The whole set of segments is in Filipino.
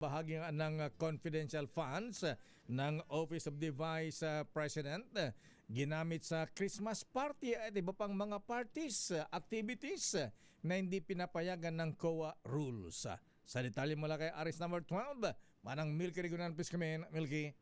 Bahagi ng confidential funds ng Office of the Vice President ginamit sa Christmas party at iba pang mga parties, activities na hindi pinapayagan ng COA rules. Sa detalye mula kay Aris number 12, Manang Milky Rigunan, please come in, Milky.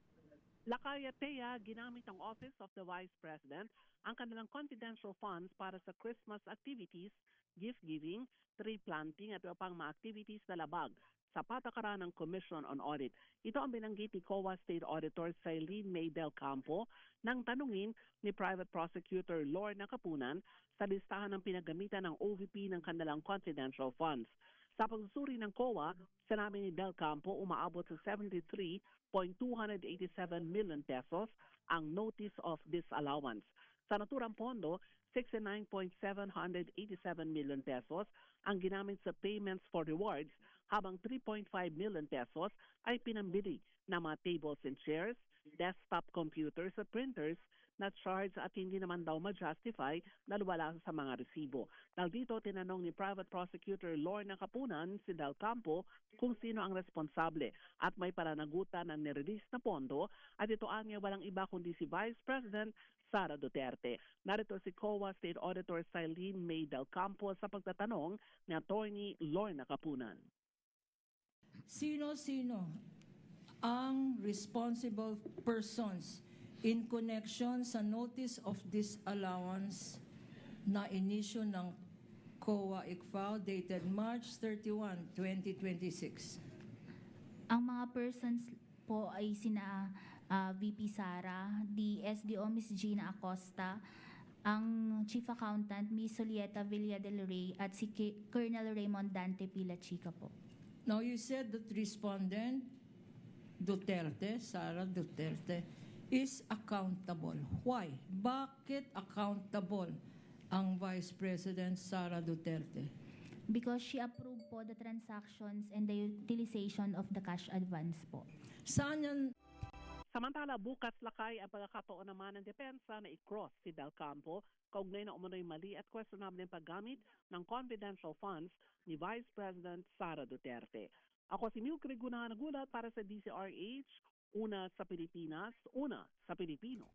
Lakayatea, ginamit ng Office of the Vice President ang kanilang confidential funds para sa Christmas activities, gift giving, tree planting at iba pang mga activities na labag sa patakaran ng Commission on Audit. Ito ang binanggit ni COA State Auditor Cylene May Del Campo nang tanungin ni Private Prosecutor Lorna Capunan sa listahan ng pinagamitan ng OVP ng kanilang confidential funds. Sa pagsusuri ng COA, sinabi ni Del Campo umaabot sa 73.287 million pesos ang notice of disallowance. Sa naturang pondo, 69.787 million pesos ang ginamit sa payments for rewards habang 3.5 million pesos ay pinambili ng mga tables and chairs, desktop computers at printers na charge at hindi naman daw ma-justify na wala sa mga resibo. Dahil dito, tinanong ni Private Prosecutor Lorna Capunan si Del Campo kung sino ang responsable at may pananagutan ng nirelease na pondo at ito anya walang iba kundi si Vice President Sara Duterte. Narito si COA State Auditor Cylene May Del Campo sa pagtatanong ni Attorney Lorna Capunan. Sino-sino ang responsible persons in connection sa notice of disallowance na inisyu ng COA ICFAO dated March 31, 2026? Ang mga persons po ay sina VP Sara, the SDO Ms. Gina Acosta, ang Chief Accountant Ms. Julieta Villa del Rey at si Colonel Raymond Dante Pilachica po. Now you said that respondent Duterte, Sara Duterte, is accountable. Why? Bakit accountable ang Vice President Sara Duterte? Because she approved po the transactions and the utilization of the cash advance po. Saan yan? Samantala, bukas lakay ang pagkakataon naman ng depensa na i-cross si Del Campo kaugnay na umano'y mali at questionable ng paggamit ng confidential funds ni Vice President Sara Duterte. Ako si Milky Rigunan, nagulat para sa DCRH, una sa Pilipinas, una sa Pilipino.